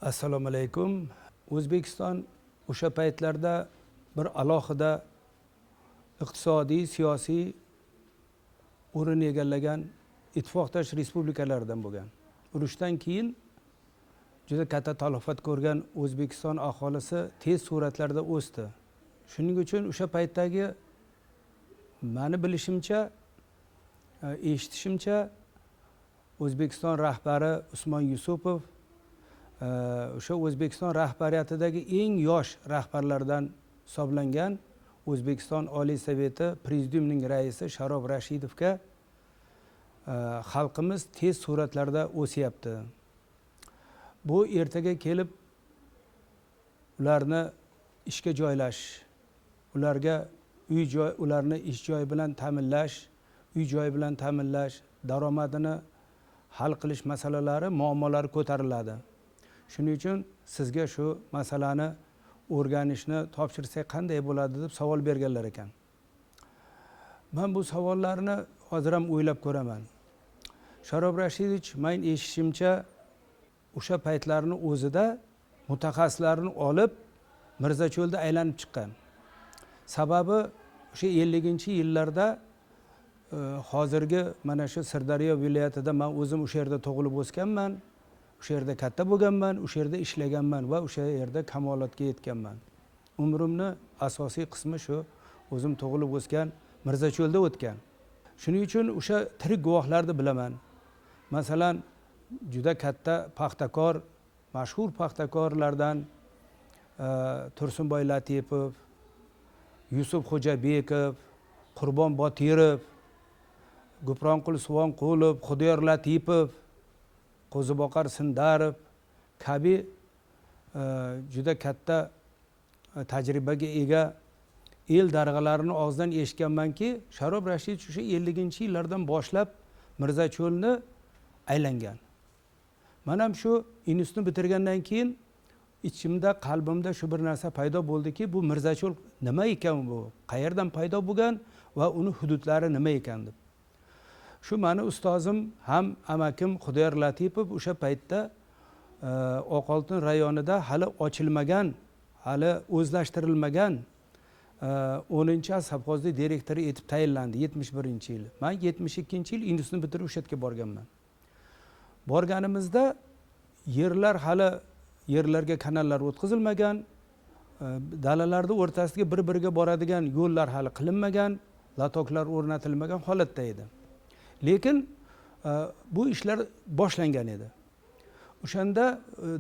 Assalomu alaykum. O'zbekiston o'sha paytlarda bir alohida iqtisodiy, siyosiy o'rin egallagan ittifoqdosh respublikalardan bo'lgan. Urushdan keyin juda katta talafot ko'rgan O'zbekiston aholisi tez sur'atlarda o'sdi. Shuning uchun o'sha paytdagi meni bilishimcha, eshitishimcha O'zbekiston rahbari Usmon Yusupov o'sha O'zbekiston rahbariyatidagi eng yosh rahbarlardan hisoblangan O'zbekiston Oliy Soveti prezidiumining raisi Sharof Rashidovga xalqimiz tez sur'atlarda o'syapti. Bu ertaga kelib ularni ishga joylash, ularga ularni ish joyi bilan ta'minlash, uy joyi bilan ta'minlash, daromadini hal qilish masalalari, muammolari ko'tariladi. Shuning uchun sizga shu masalani o'rganishni topshirsak qanday bo'ladi deb savol berganlar ekan. Men bu savollarni hozir ham o'ylab ko'raman. Sharof Rashidovich, men eshitishimcha o'sha paytlarning o'zida mutaxassislarni olib Mirzacho'lda aylanib chiqqan. Sababi o'sha 50-yillarda hozirgi mana shu Sirdaryo viloyatida men o'zim o'sha yerda tug'ilib o'sganman. O'sha yerda katta bo'lganman, o'sha yerda ishlaganman va o'sha yerda kamolotga yetganman. Umrimni asosiy qismi shu o'zim tug'ilib o'sgan Mirzacho'lda o'tgan. Shuning uchun o'sha tirik guvohlarni bilaman. Masalan, juda katta paxtakor, mashhur paxtakorlardan Tursunboy Latipov, Yusuf Xo'jabekov, Qurbon Botirov, Gupronqul Suvonqulov, Xudoyor Latipov, Qo'ziboqar Sindarov kabi juda katta tajribaga ega el darg'alarini og'zidan eshitganmanki, Sharof Rashidovich o'sha 50-yillardan boshlab Mirzacho'lni aylangan. Men ham shu institutni bitirgandan keyin ichimda, qalbimda shu bir narsa paydo bo'ldiki, bu Mirzacho'l nima ekan, bu qayerdan paydo bo'lgan va uni hududlari nima ekan deb. Shu mani ustozim ham amakim Xudoyor Latipov o'sha paytda Oqoltin rayonida hali ochilmagan, hali o'zlashtirilmagan 10-asr savxozlik direktori etib tayinlandi 71-yil. Men 72-yil institutni bitirib o'sha yerga borganman. Borganimizda yerlar hali yerlarga kanallar o'tkazilmagan, dalalarda o'rtasiga bir-biriga boradigan yo'llar hali qilinmagan, latoklar o'rnatilmagan holatda edi. Lekin bu ishlar boshlangan edi. O'shanda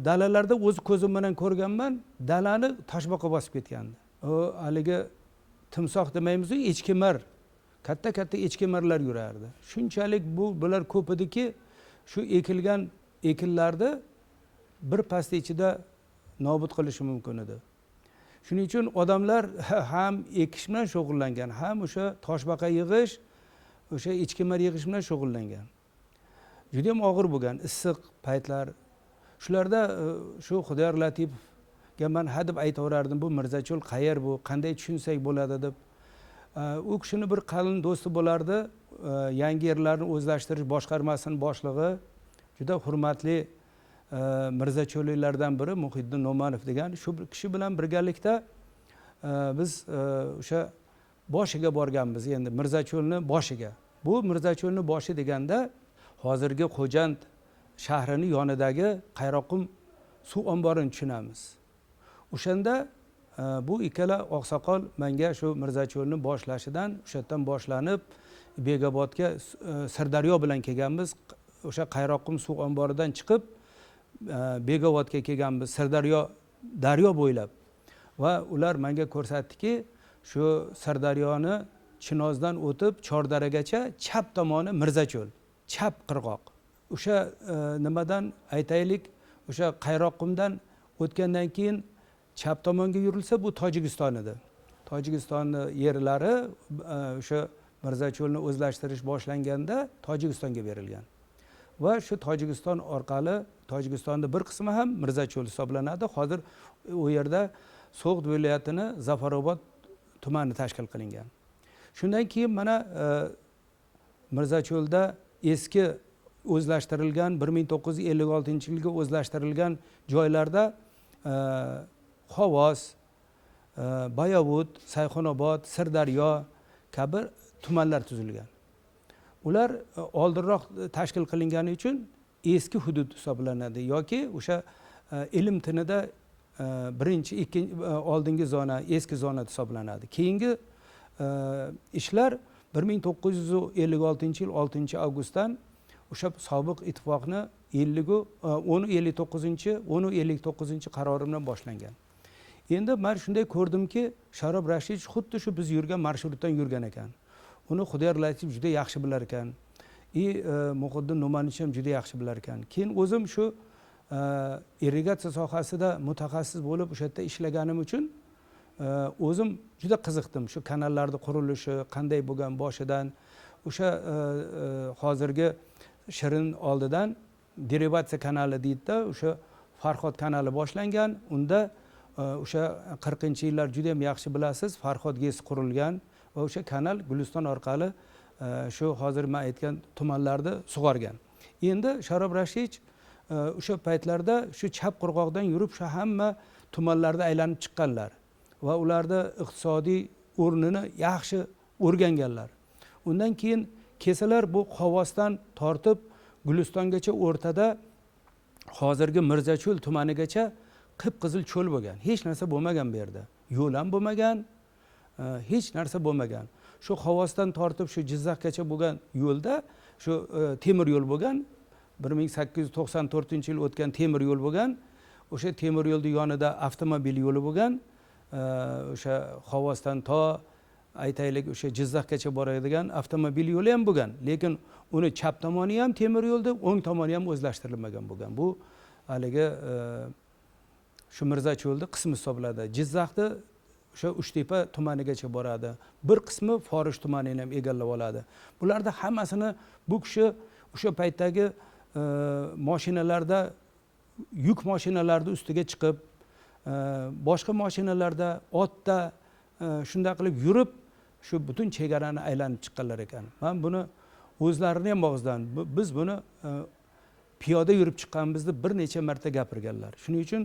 dalalarda o'z ko'zim bilan ko'rganman, dalani toshbaqa bosib ketgandi. O haligi timsoh demaymiz-ku, echkemar, katta-katta echkemarlar yurardi. Shunchalik bular ko'p ediki, shu ekilgan ekinlarni bir pasta ichida nobud qilishi mumkin edi. Shuning uchun odamlar ham ekish bilan shug'ullangan, ham o'sha toshbaqa yig'ish, o'sha echkemar yig'ish bilan shug'ullangan. Juda ham og'ir bo'lgan, issiq paytlar. Shularda shu Xudoyor Latipovga men hadeb aytaverardim, bu Mirzacho'l qayer bu, qanday tushunsak bo'ladi deb. U kishini bir qalin do'sti bo'lardi, Yangi yerlarni o'zlashtirish boshqarmasining boshlig'i, juda hurmatli Mirzacho'lliklardan biri Muhiddin No'manov degan shu kishi bilan birgalikda biz o'sha boshiga borganmiz, endi Mirzacho'lni boshiga. Bu Mirzacho'lni boshi deganda hozirgi Xo'jand shahrining yonidagi Qayroqum suv omborini tushunamiz. O'shanda bu ikkala oqsoqol menga shu Mirzacho'lni boshlashidan, o'sha yerdan boshlanib Begobodga Sirdaryo bilan kelganmiz. O'sha Qayroqum suv omboridan chiqib Begobodga kelganmiz, Sirdaryo daryo bo'ylab. Va ular menga ko'rsatdiki, shu Sirdaryoni Chinozdan o'tib Chordaragacha chap tomoni Mirzacho'l, chap qirg'oq. O'sha nimadan aytaylik, o'sha Qayroqumdan o'tgandan keyin chap tomonga yurilsa bu Tojikiston edi. Tojikistonning yerlari o'sha Mirzacho'lni o'zlashtirish boshlanganda Tojikistonga berilgan. Va shu Tojikiston orqali, Tojikistonning bir qismi ham Mirzacho'l hisoblanadi. Hozir u yerda So'g'd viloyatini Zafarobod tumani tashkil qilingan. Shundan keyin mana Mirzacho'lda eski o'zlashtirilgan 1956-yilga o'zlashtirilgan joylarda Xovos, Bayovut, Sayxunobod, Sirdaryo kabi tumanlar tuzilgan. Ular oldinroq tashkil qilingani uchun eski hudud hisoblanadi yoki o'sha ilm tinida birinchi, ikkinchi, oldingi zona, eski zona hisoblanadi. Keyingi ishlar 1956-yil 6-avgustdan o'sha sobiq ittifoqni 10-59 qarori bilan boshlangan. Endi men shunday ko'rdimki, Sharob Rashidovich xuddi shu biz yurgan marshrutdan yurgan ekan. Uni Xudoyor Latif juda yaxshi bilar ekan. Muhiddin Numanich ham juda yaxshi bilar ekan. Keyin o'zim shu irrigatsiya sohasida mutaxassis bo'lib o'sha yerda ishlaganim uchun o'zim juda qiziqdim shu kanallarning qurilishi qanday bo'lgan boshidan. O'sha hozirgi Shirin oldidan derivatsiya kanali deydi-da, o'sha Farhod kanali boshlangan. Unda o'sha 40-yillar juda ham yaxshi bilasiz, Farhod GES qurilgan va o'sha kanal Guliston orqali shu hozir men aytgan tumanlarni sug'organ. Endi Sharob Rashidovich o'sha paytlarda shu chap qirg'oqdan yurib shu hamma tumanlarda aylanib chiqqanlar va ularda iqtisodiy o'rnini yaxshi o'rganganlar. Undan keyin kelsalar bu Xovosdan tortib Gulistongacha o'rtada hozirgi Mirzacho'l tumanigacha qip-qizil cho'l bo'lgan. Hech narsa bo'lmagan bu yerda. Yo'l ham bo'lmagan, hech narsa bo'lmagan. Shu Xovosdan tortib shu Jizzaxgacha bo'lgan yo'lda shu temir yo'l bo'lgan. 1894-yil o'tgan temir yo'l bo'lgan. O'sha temir yo'lning yonida avtomobil yo'li bo'lgan. O'sha Xovosdan to aytaylik o'sha Jizzaxgacha boradigan avtomobil yo'li ham bo'lgan. Lekin uni chap tomoni ham temir yo'lda, o'ng tomoni ham o'zlashtirilmagan bo'lgan. Bu haligi shu Mirzacho'lning qismi hisoblanadi. Jizzaxda o'sha Uchtepa tumanigacha boradi. Bir qismi Forish tumanini ham egallab oladi. Bularda hammasini bu kishi o'sha paytdagi mashinalarda, yuk mashinalarida ustiga chiqib, boshqa mashinalarda, otda shunday qilib yurib, shu butun chegarani aylanib chiqqanlar ekan. Men buni o'zlarini ham og'zidan biz buni piyoda yurib chiqqanimizni bir necha marta gapirganlar. Shuning uchun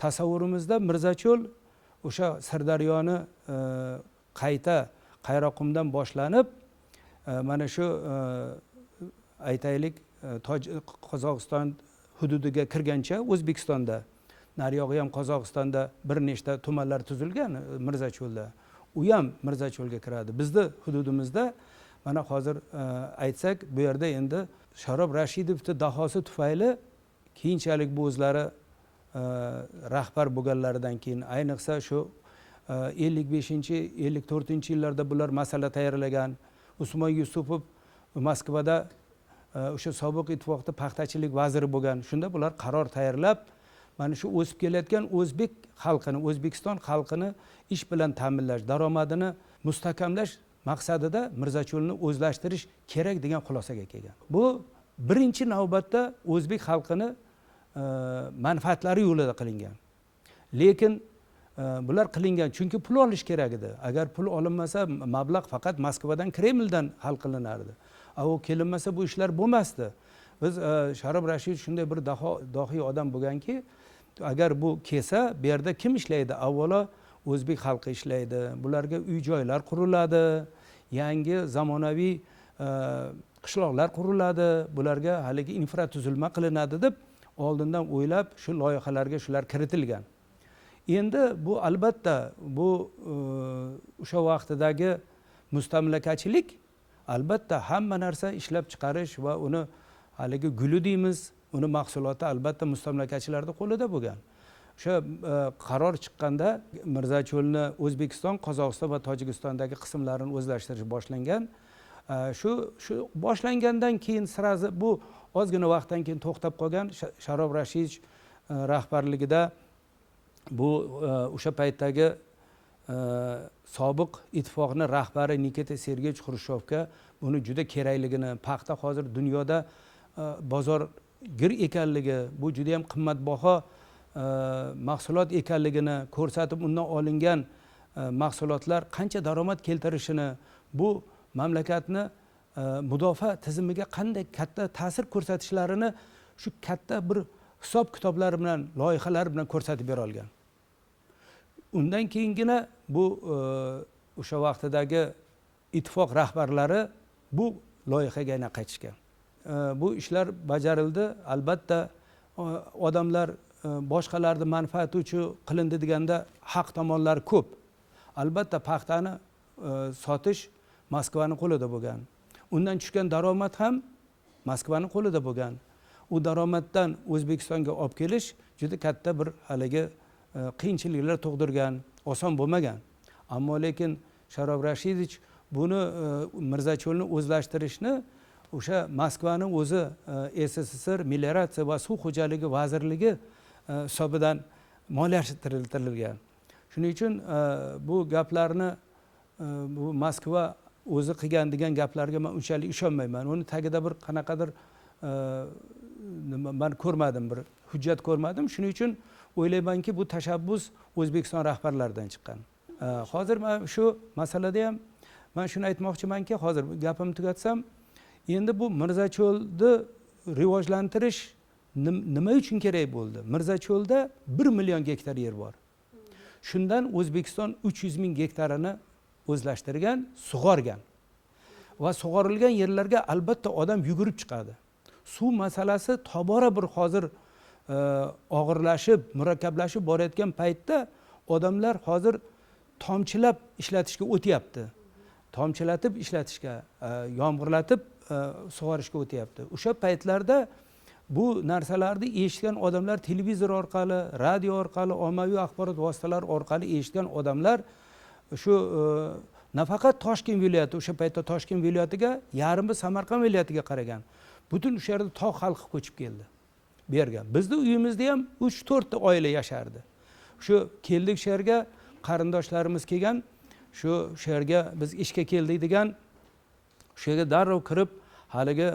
tasavvurimizda Mirzacho'l o'sha Sirdaryoni qayta Qayroqumdan boshlanib, mana shu aytaylik Qozog'iston hududiga kirgancha O'zbekistonda, nariyog'i ham Qozog'istonda bir nechta tumanlar tuzilgan Mirzacho'lda. U ham Mirzacho'lga kiradi. Bizning hududimizda mana hozir aytsak, bu yerda endi Sharob Rashidovning dahosi tufayli keyinchalik bu o'zlari rahbar bo'lganlaridan keyin, ayniqsa shu 55-54-yillarda bular masala tayyorlagan. Usmon Yusupov Moskvada o'sha sobiq ittifoqda paxtachilik vaziri bo'lgan. Shunda bular qaror tayyorlab, mana shu o'sib kelayotgan o'zbek xalqini, O'zbekiston xalqini ish bilan ta'minlash, daromadini mustahkamlash maqsadida Mirzacho'lni o'zlashtirish kerak degan xulosaga kelgan. Bu birinchi navbatda o'zbek xalqini manfaatlari yo'lida qilingan. Lekin bular qilingan chunki pul olish kerak edi. Agar pul olinmasa, mablag' faqat Moskvadan, Kremldan hal qilinardi. U kelinmasa bu ishlar bo'lmasdi. Biz Sharob Rashidov shunday bir dohiy odam bo'lganki, agar bu kelsa, bu yerda kim ishlaydi? Avvalo o'zbek xalqi ishlaydi. Bularga uy-joylar quriladi, yangi zamonaviy qishloqlar quriladi, bularga haligi infratuzilma qilinadi deb oldindan o'ylab shu loyihalarga shular kiritilgan. Endi bu albatta bu o'sha vaqtdagi mustamlakachilik albatta hamma narsa ishlab chiqarish va uni haligi guli deymiz, uni mahsuloti albatta mustamlakachilarning qo'lida bo'lgan. O'sha qaror chiqqanda Mirzacho'lni O'zbekiston, Qozog'iston va Tojikistondagi qismlarini o'zlashtirish boshlangan. Shu boshlangandan keyin sirazi bu ozgina vaqtdan keyin to'xtab qolgan. Sharob Rashidovich rahbarligida bu o'sha paytdagi sobiq ittifoqning rahbari Nikita Sergeyevich Xrushchevga buni juda kerakligini, paxta hozir dunyoda bozor gir ekanligi, bu juda ham qimmatbaho mahsulot ekanligini ko'rsatib, undan olingan mahsulotlar qancha daromad keltirishini, bu mamlakatni mudofaa tizimiga qanday katta ta'sir ko'rsatishlarini shu katta bir hisob kitoblari bilan, loyihalar bilan ko'rsatib bera olgan. Undan keyingina bu o'sha vaqtidagi ittifoq rahbarlari bu loyihaga yana qaytishgan. Bu ishlar bajarildi. Albatta odamlar boshqalarni manfaati uchun qilindi deganda haq tomonlari ko'p. Albatta paxtani sotish Moskvaning qo'lida bo'lgan. Undan tushgan daromad ham Moskvaning qo'lida bo'lgan. U daromaddan O'zbekistonga olib kelish juda katta bir haligi qiyinchiliklar tug'dirgan, oson bo'lmagan. Ammo lekin Sharof Rashidovich buni Mirzacho'lni o'zlashtirishni o'sha Moskvaning o'zi SSSR melioratsiya va suv xo'jaligi vazirligi hisobidan moliyalashtirilgan. Shuning uchun bu gaplarni bu Moskva o'zi qilgan degan gaplarga men unchalik ishonmayman. Uni tagida bir qanaqadir men ko'rmadim, bir hujjat ko'rmadim. Shuning uchun o'ylaymanki bu tashabbus O'zbekiston rahbarlaridan chiqqan. Hozir men shu masalada ham men shuni aytmoqchimanki, hozir gapimni tugatsam, endi bu Mirzacho'lni rivojlantirish nima uchun kerak bo'ldi? Mirzacho'lda 1 million gektar yer bor. Shundan O'zbekiston 300 ming gektarini o'zlashtirgan, sug'organ. Va sug'orilgan yerlarga albatta odam yugurib chiqadi. Suv masalasi tobora bir hozir og'irlashib, murakkablashib borayotgan paytda odamlar hozir tomchilab ishlatishga o'tyapti. Tomchilatib ishlatishga, yomg'irlatib sug'orishga o'tyapti. O'sha paytlarda bu narsalarni eshitgan odamlar, televizor orqali, radio orqali, ommaviy axborot vositalari orqali eshitgan odamlar shu nafaqat Toshkent viloyati, o'sha paytda Toshkent viloyatiga, yarmi Samarqand viloyatiga qaragan. Butun o'sha yerda tog' xalqi ko'chib keldi. Bu yerga. Bizning uyimizda ham 3-4 ta oila yashardi. Shu keldik shu yerga, qarindoshlarimiz kelgan, shu yerga biz ishga keldik degan, shu yerga darrov kirib, haligi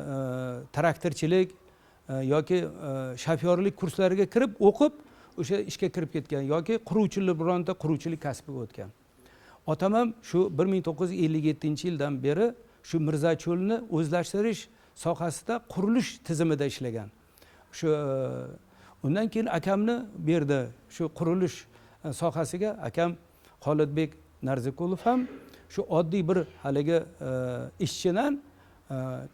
traktorchilik yoki shofyorlik kurslariga kirib o'qib, o'sha ishga kirib ketgan yoki quruvchilik, bironta quruvchilik kasbiga o'tgan. Otam ham shu 1957-yildan beri shu Mirzacho'lni o'zlashtirish sohasida qurilish tizimida ishlagan. Shu undan keyin akamni berdi shu qurilish sohasiga. Akam Xolidbek Narzikulov ham shu oddiy bir haligi ishchidan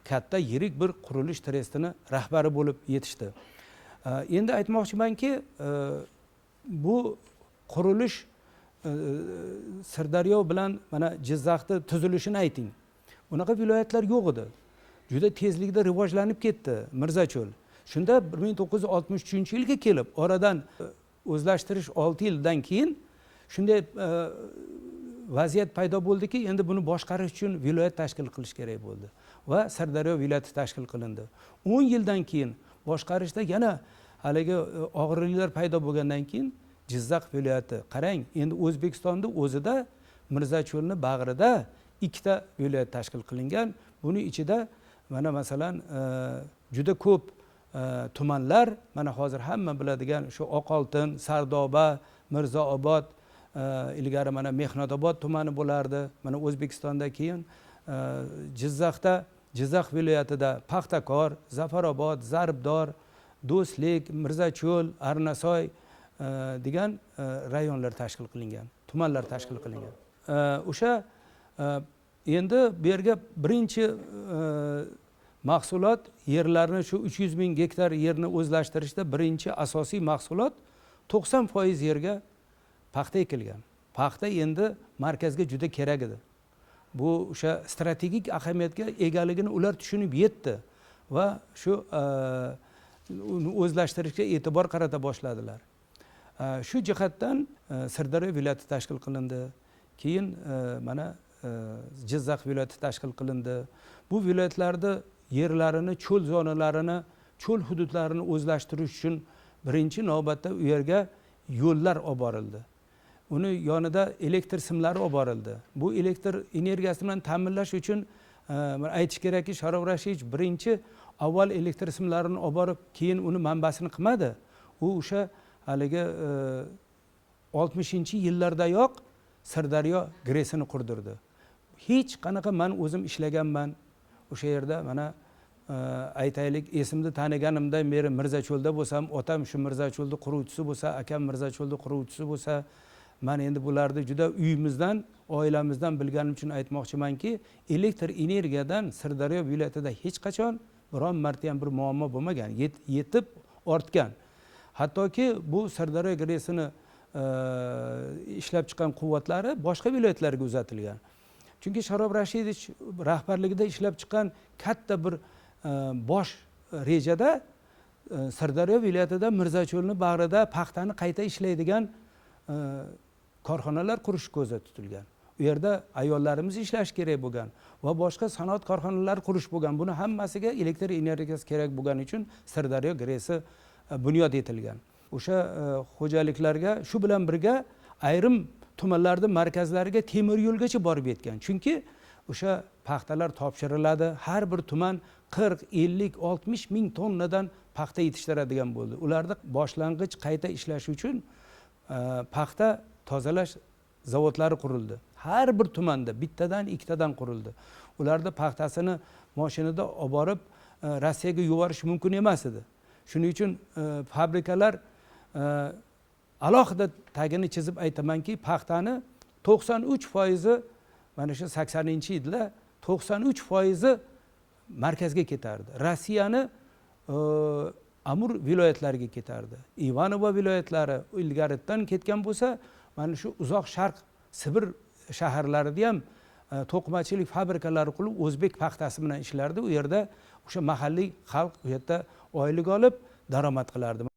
katta yirik bir qurilish trestini rahbari bo'lib yetishdi. Endi aytmoqchimanki, bu qurilish Sirdaryo bilan mana Jizzaxda tuzilishini ayting. Unaqa viloyatlar yo'q edi. Juda tezlikda rivojlanib ketdi Mirzacho'l. Shunda 1963-yilga kelib, oradan o'zlashtirish 6 yildan keyin shunday vaziyat paydo bo'ldiki, endi buni boshqarish uchun viloyat tashkil qilish kerak bo'ldi va Sirdaryo viloyati tashkil qilindi. 10 yildan keyin boshqarishda yana haligi og'irliklar paydo bo'lgandan keyin Jizzax viloyati. Qarang, endi O'zbekistonda o'zida Mirzacho'lni bag'rida 2 ta viloyat tashkil qilingan. Buning ichida mana masalan juda ko'p tumanlar, mana hozir hamma biladigan shu Oqoltin, Sardoba, Mirzaobod, ilgari mana Mehnatobod tumani bo'lardi. Mana O'zbekistonda keyin Jizzaxda, Jizzax viloyatida Paxtakor, Zafarobod, Zarbdor, Do'stlik, Mirzacho'l, Arnasoy degan rayonlar tashkil qilingan, tumanlar tashkil qilingan. O'sha endi bu yerga birinchi mahsulot yerlarni shu 300 ming gektar yerni o'zlashtirishda birinchi asosiy mahsulot 90% yerga paxta ekilgan. Paxta endi markazga juda kerak edi. Bu o'sha strategik ahamiyatga egaligini ular tushunib yetdi va shu o'zlashtirishga e'tibor qarata boshladilar. Shu jihatdan Sirdaryo viloyati tashkil qilindi. Keyin mana Jizzax viloyati tashkil qilindi. Bu viloyatlarda yerlarini, cho'l zonalarini, cho'l hududlarini o'zlashtirish uchun birinchi navbatda u yerga yo'llar olib borildi. Uni yonida elektr simlari olib borildi. Bu elektr energiyasi bilan ta'minlash uchun aytish kerakki, Sharof Rashidovich birinchi avval elektr simlarini olib borib, keyin uni manbasini qilmadi. U o'sha haligi 60-yillardayoq Sirdaryo gresini qurdirdi. Hech qanaqa men o'zim ishlaganman. o'sha yerda mana aytaylik, esimni taniganimda meri Mirzacho'lda bo'lsam, otam shu Mirzacho'lni quruvchisi bo'lsa, akam Mirzacho'lni quruvchisi bo'lsa, men endi bularni juda uyimizdan, oilamizdan bilganim uchun aytmoqchimanki, elektr energiyadan Sirdaryo viloyatida hech qachon biron marta ham bir muammo bo'lmagan, yetib ortgan. Hattoki bu Sirdaryo GRESini ishlab chiqqan quvvatlari boshqa viloyatlarga uzatilgan. Chunki Sharob Rashidovich rahbarligida ishlab chiqqan katta bir bosh rejada Sirdaryo viloyatida Mirzacho'lni bag'rida paxtani qayta ishlaydigan korxonalar qurish ko'zda tutilgan. U yerda ayollarimiz ishlash kerak bo'lgan va boshqa sanoat korxonalari qurish bo'lgan. Buni hammasiga elektr energiyasi kerak bo'lgani uchun Sirdaryo GRESi bunyod etilgan. O'sha xo'jaliklarga shu bilan birga ayrim tumanlarda markazlariga temir yo'lgacha borib yetgan. Chunki o'sha paxtalar topshiriladi. Har bir tuman 40, 50, 60 ming tonnadan paxta yetishtiradigan bo'ldi. Ularda boshlang'ich qayta ishlash uchun paxta tozalash zavodlari qurildi. Har bir tumanda bittadan, ikkitadan qurildi. Ularda paxtasini mashinada olib borib Rossiyaga yuborish mumkin emas edi. Shuning uchun fabrikalar alohida tagini chizib aytamanki, paxtani 93% mana shu 80-yillar 93% markazga ketardi. Rossiyani Amur viloyatlariga ketardi. Ivanovo viloyatlari ilgaridan ketgan bo'lsa, mana shu uzoq sharq Sibir shaharlarida ham to'qimachilik fabrikalari qilib o'zbek paxtasi bilan ishlardi. U yerda o'sha mahalliy xalq u yerda oylik olib daromad qilardi.